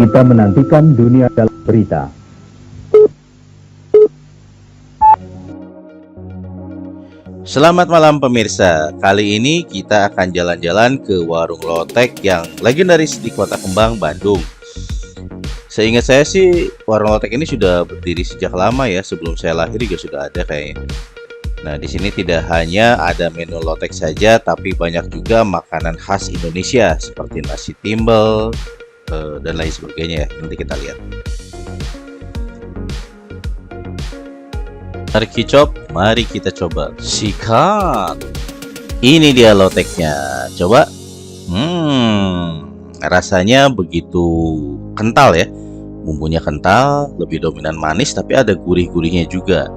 Kita menantikan dunia dalam berita. Selamat malam pemirsa. Kali ini kita akan jalan-jalan ke warung lotek yang legendaris di Kota Kembang, Bandung. Seingat saya sih warung lotek ini sudah berdiri sejak lama ya, sebelum saya lahir juga sudah ada kayaknya. Nah, di sini tidak hanya ada menu lotek saja, tapi banyak juga makanan khas Indonesia seperti nasi timbel dan lain sebagainya ya. Nanti kita lihat. Mari kita coba. Sikat. Ini dia loteknya. Coba. Rasanya begitu kental ya. Bumbunya kental, lebih dominan manis, tapi ada gurih-gurihnya juga.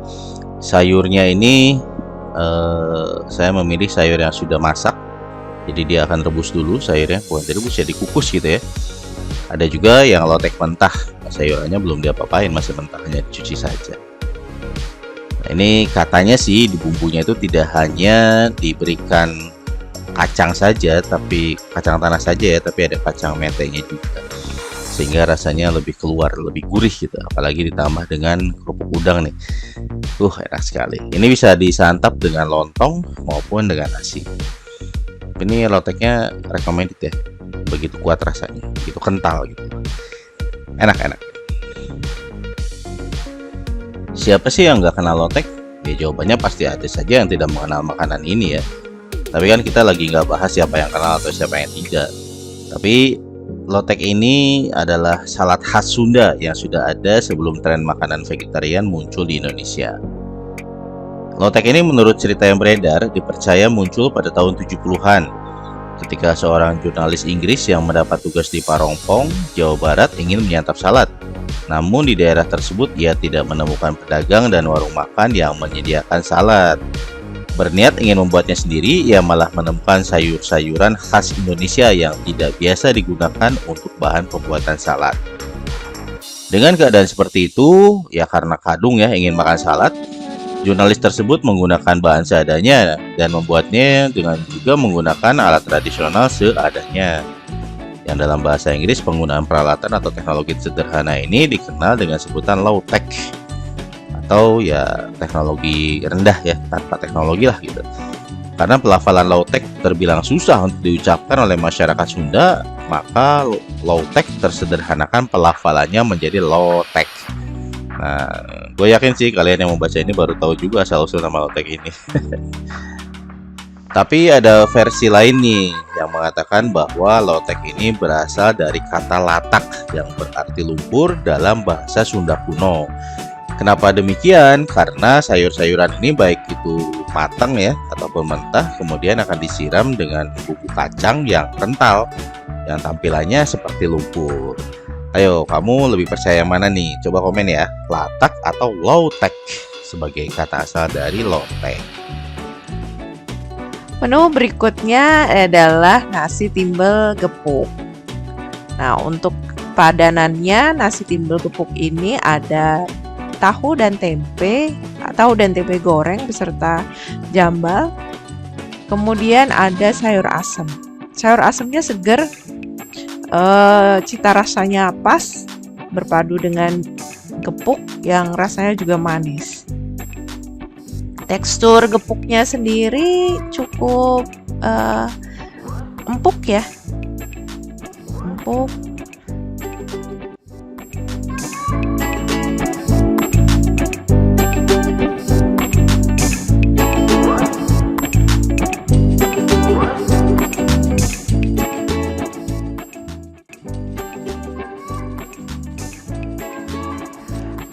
Sayurnya ini saya memilih sayur yang sudah masak. Jadi dia akan rebus dulu sayurnya, bukan direbus ya, dikukus gitu ya. Ada juga yang lotek mentah. Sayurannya belum diapa-apain, masih mentah, hanya dicuci saja. Nah, ini katanya sih di bumbunya itu tidak hanya diberikan kacang saja, tapi kacang tanah saja ya, tapi ada kacang mentenya juga, sehingga rasanya lebih keluar, lebih gurih gitu. Apalagi ditambah dengan kerupuk udang nih, enak sekali. Ini bisa disantap dengan lontong maupun dengan nasi. Ini loteknya recommended ya, begitu kuat rasanya, begitu kental gitu, enak-enak. Siapa sih yang nggak kenal lotek? Ya jawabannya pasti ada saja yang tidak mengenal makanan ini ya. Tapi kan kita lagi nggak bahas siapa yang kenal atau siapa yang tidak. Tapi lotek ini adalah salad khas Sunda yang sudah ada sebelum tren makanan vegetarian muncul di Indonesia. Lotek ini menurut cerita yang beredar dipercaya muncul pada tahun 70-an ketika seorang jurnalis Inggris yang mendapat tugas di Parongpong, Jawa Barat ingin menyantap salad. Namun di daerah tersebut ia tidak menemukan pedagang dan warung makan yang menyediakan salad. Berniat ingin membuatnya sendiri, ia malah menemukan sayur-sayuran khas Indonesia yang tidak biasa digunakan untuk bahan pembuatan salad. Dengan keadaan seperti itu, ya karena kadung ya ingin makan salad, jurnalis tersebut menggunakan bahan seadanya dan membuatnya dengan juga menggunakan alat tradisional seadanya. Yang dalam bahasa Inggris penggunaan peralatan atau teknologi sederhana ini dikenal dengan sebutan low tech, atau ya teknologi rendah ya, tanpa teknologi lah gitu. Karena pelafalan low tech terbilang susah untuk diucapkan oleh masyarakat Sunda, maka low tech tersederhanakan pelafalannya menjadi low tech. Nah, gue yakin sih kalian yang membaca ini baru tahu juga asal-usul nama low tech ini. Tapi ada versi lain nih yang mengatakan bahwa lotek ini berasal dari kata latak yang berarti lumpur dalam bahasa Sunda kuno. Kenapa demikian? Karena sayur-sayuran ini baik itu matang ya ataupun mentah, kemudian akan disiram dengan bumbu kacang yang kental yang tampilannya seperti lumpur. Ayo, kamu lebih percaya mana nih? Coba komen ya, latak atau lotek sebagai kata asal dari lotek. Menu berikutnya adalah nasi timbel gepuk. Nah, untuk padanannya nasi timbel gepuk ini ada tahu dan tempe goreng beserta jambal. Kemudian ada sayur asem. Sayur asemnya seger, cita rasanya pas, berpadu dengan gepuk yang rasanya juga manis. Tekstur gepuknya sendiri cukup empuk ya, empuk.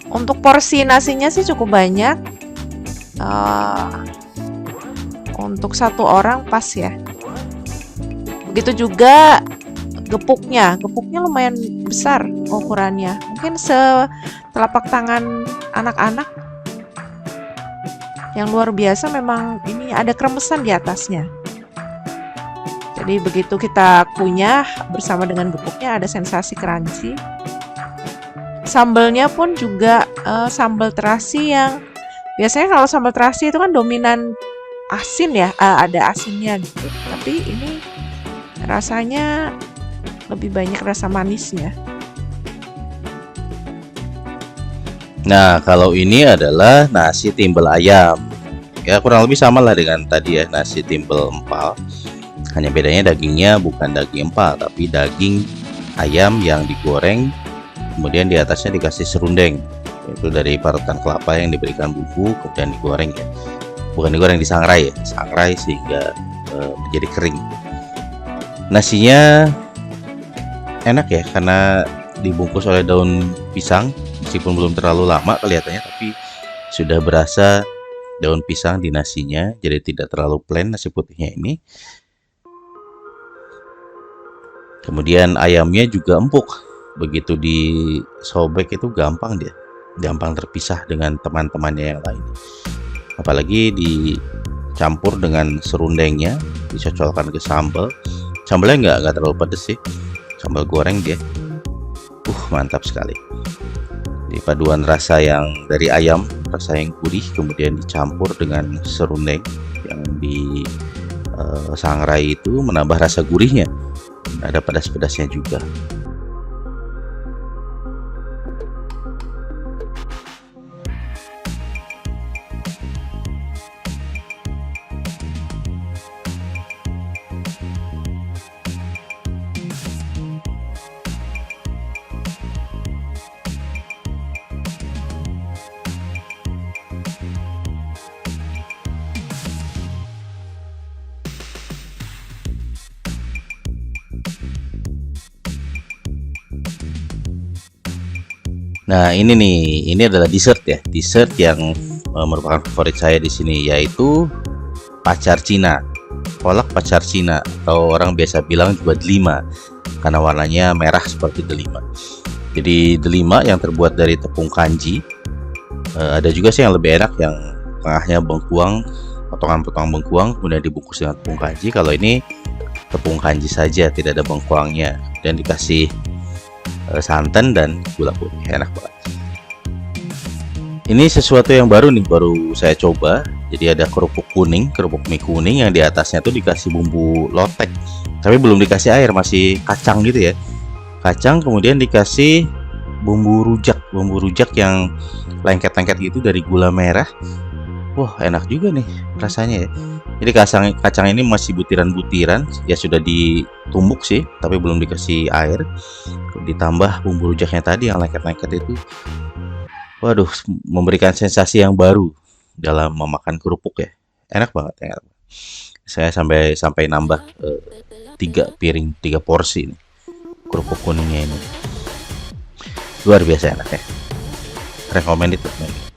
Untuk porsi nasinya sih cukup banyak. Untuk satu orang pas ya. Begitu juga gepuknya lumayan besar ukurannya, mungkin setelapak tangan anak-anak. Yang luar biasa memang ini ada kremesan di atasnya. Jadi begitu kita kunyah bersama dengan gepuknya ada sensasi crunchy. Sambalnya pun juga sambal terasi yang biasanya kalau sambal terasi itu kan dominan asin ya, ada asinnya gitu. Tapi ini rasanya lebih banyak rasa manisnya. Nah, kalau ini adalah nasi timbel ayam. Ya, kurang lebih sama lah dengan tadi ya, nasi timbel empal. Hanya bedanya dagingnya bukan daging empal, tapi daging ayam yang digoreng, kemudian di atasnya dikasih serundeng. Itu dari parutan kelapa yang diberikan bumbu, kemudian digoreng ya. Bukan digoreng, disangrai ya, disangrai sehingga menjadi kering. Nasinya enak ya, karena dibungkus oleh daun pisang. Meskipun belum terlalu lama kelihatannya, tapi sudah berasa daun pisang di nasinya, jadi tidak terlalu plain nasi putihnya ini. Kemudian ayamnya juga empuk, begitu disobek itu gampang terpisah dengan teman-temannya yang lain. Apalagi dicampur dengan serundengnya, dicocolkan ke sambal. Sambalnya nggak terlalu pedes sih, sambal goreng dia. Mantap sekali. Di paduan rasa yang dari ayam, rasa yang gurih, kemudian dicampur dengan serundeng yang disangrai itu menambah rasa gurihnya. Ada pedas-pedasnya juga. Nah, ini adalah dessert ya. Dessert yang merupakan favorit saya di sini, yaitu pacar Cina. Kolak pacar Cina, atau orang biasa bilang juga delima, karena warnanya merah seperti delima. Jadi delima yang terbuat dari tepung kanji. Ada juga sih yang lebih enak, yang tengahnya bengkuang, potongan-potongan bengkuang, kemudian dibungkus dengan tepung kanji. Kalau ini tepung kanji saja, tidak ada bengkuangnya, dan dikasih santan dan gula putih. Enak banget. Ini sesuatu yang baru nih, baru saya coba. Jadi ada kerupuk mie kuning yang di atasnya tuh dikasih bumbu lotek, tapi belum dikasih air, masih kacang gitu ya. Kacang, kemudian dikasih bumbu rujak yang lengket-lengket gitu dari gula merah. Wah, enak juga nih rasanya ya. Jadi kacang ini masih butiran-butiran, ya sudah ditumbuk sih, tapi belum dikasih air. Ditambah bumbu rujaknya tadi yang lengket-lengket itu. Waduh, memberikan sensasi yang baru dalam memakan kerupuk ya. Enak banget, enak. Saya sampai nambah 3 porsi nih, kerupuk kuningnya ini. Luar biasa enak ya. Recommended banget.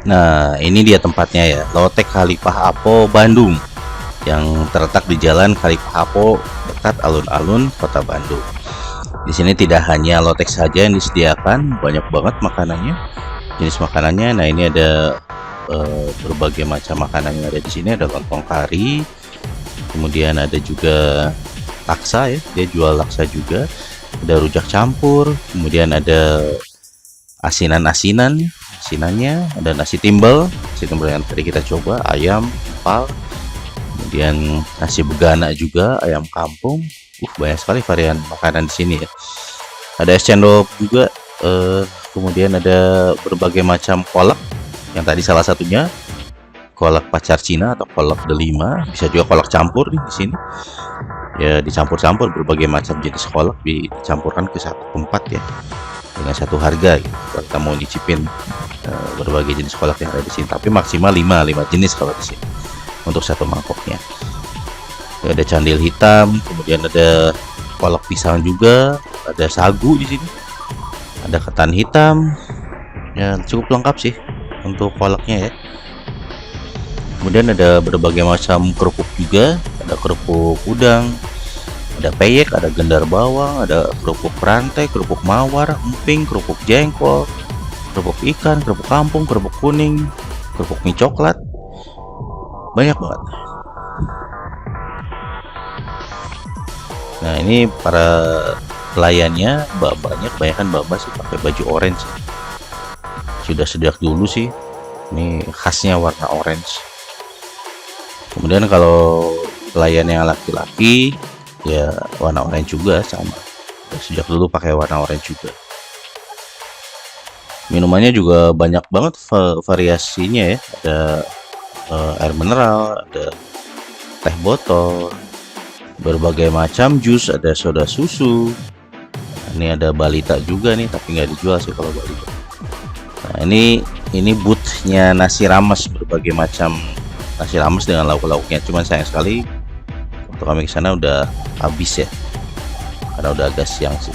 Nah, ini dia tempatnya ya, Lotek Khalifah Apo, Bandung, yang terletak di Jalan Khalifah Apo, dekat alun-alun Kota Bandung. Di sini tidak hanya lotek saja yang disediakan, banyak banget makanannya, jenis makanannya. Nah, ini ada berbagai macam makanan yang ada di sini. Ada lontong kari, kemudian ada juga laksa ya, dia jual laksa juga. Ada rujak campur, kemudian ada asinannya, ada nasi timbel yang tadi kita coba, ayam empal, kemudian nasi begana juga, ayam kampung. Banyak sekali varian makanan di sini ya. Ada es cendol juga, kemudian ada berbagai macam kolak, yang tadi salah satunya kolak pacar Cina atau kolak delima, bisa juga kolak campur nih di sini. Ya, dicampur-campur berbagai macam jenis kolak, dicampurkan ke satu tempat ya, dengan satu harga gitu. Kalau kita mau nyicipin berbagai jenis kolak yang ada di sini, tapi maksimal 5 jenis kalau di sini untuk satu mangkoknya. Ada candil hitam, kemudian ada kolak pisang juga, ada sagu di sini, ada ketan hitam. Ya, cukup lengkap sih untuk kolaknya ya. Kemudian ada berbagai macam kerupuk juga, ada kerupuk udang, ada peyek, ada gendar bawang, ada kerupuk rantai, kerupuk mawar, emping, kerupuk jengkol, kerupuk ikan, kerupuk kampung, kerupuk kuning, kerupuk mie coklat. Banyak banget. Nah, ini para pelayannya, mbak-mbaknya kebanyakan mbak-mbak sih pakai baju orange. Sudah sejak dulu sih Ini khasnya warna orange. Kemudian kalau pelayan yang laki-laki ya warna orange juga sama. Sejak dulu pakai warna orange juga. Minumannya juga banyak banget variasinya ya. Ada air mineral, ada teh botol, berbagai macam jus, ada soda susu. Ini ada balita juga nih, tapi nggak dijual sih kalau balita. Nah, ini boothnya nasi rames, berbagai macam nasi rames dengan lauk-lauknya. Cuman sayang sekali waktu kami ke sana udah habis ya, karena udah agak siang sih.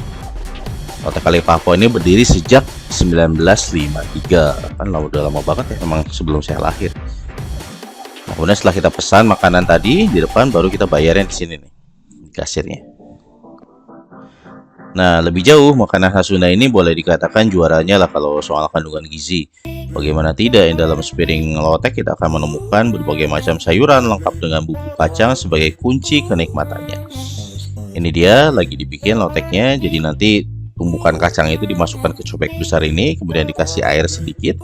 Lotek Kali Papua ini berdiri sejak 1953, kan udah lama banget ya, emang sebelum saya lahir. Nah, kemudian setelah kita pesan makanan tadi di depan, baru kita bayarnya di sini nih, kasirnya. Nah, lebih jauh, makanan khas Sunda ini boleh dikatakan juaranya lah kalau soal kandungan gizi. Bagaimana tidak, yang dalam sepiring lotek kita akan menemukan berbagai macam sayuran lengkap dengan bumbu kacang sebagai kunci kenikmatannya. Ini dia lagi dibikin loteknya, jadi nanti tumbukan kacang itu dimasukkan ke cobek besar ini, kemudian dikasih air sedikit,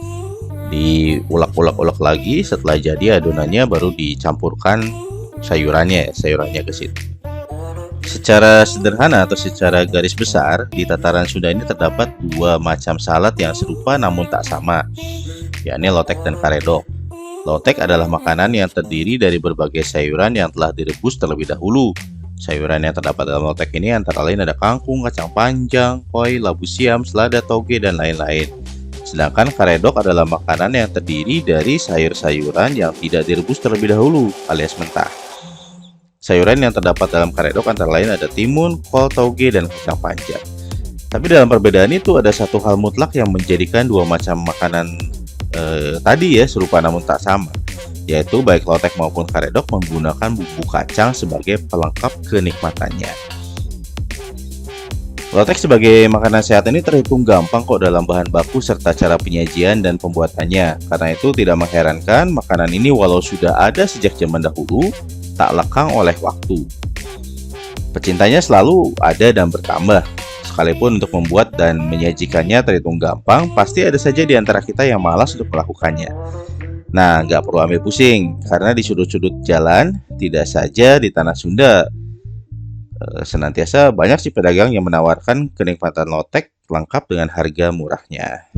diulek-ulek lagi. Setelah jadi adonannya baru dicampurkan sayurannya ke situ. Secara sederhana atau secara garis besar, di tataran Sunda ini terdapat dua macam salad yang serupa namun tak sama, yakni lotek dan karedok. Lotek adalah makanan yang terdiri dari berbagai sayuran yang telah direbus terlebih dahulu. Sayuran yang terdapat dalam lotek ini antara lain ada kangkung, kacang panjang, koi, labu siam, selada, toge, dan lain-lain. Sedangkan karedok adalah makanan yang terdiri dari sayur-sayuran yang tidak direbus terlebih dahulu alias mentah. Sayuran yang terdapat dalam karedok antara lain ada timun, kol, toge, dan kacang panjang. Tapi dalam perbedaan itu ada satu hal mutlak yang menjadikan dua macam makanan tadi ya serupa namun tak sama, yaitu baik lotek maupun karedok menggunakan bumbu kacang sebagai pelengkap kenikmatannya. Lotek sebagai makanan sehat ini terhitung gampang kok dalam bahan baku serta cara penyajian dan pembuatannya. Karena itu tidak mengherankan makanan ini walau sudah ada sejak zaman dahulu, tak lekang oleh waktu. Pecintanya selalu ada dan bertambah. Sekalipun untuk membuat dan menyajikannya terhitung gampang, pasti ada saja di antara kita yang malas untuk melakukannya. Nah, nggak perlu ambil pusing, karena di sudut-sudut jalan, tidak saja di tanah Sunda, senantiasa banyak sih pedagang yang menawarkan kenikmatan lotek lengkap dengan harga murahnya.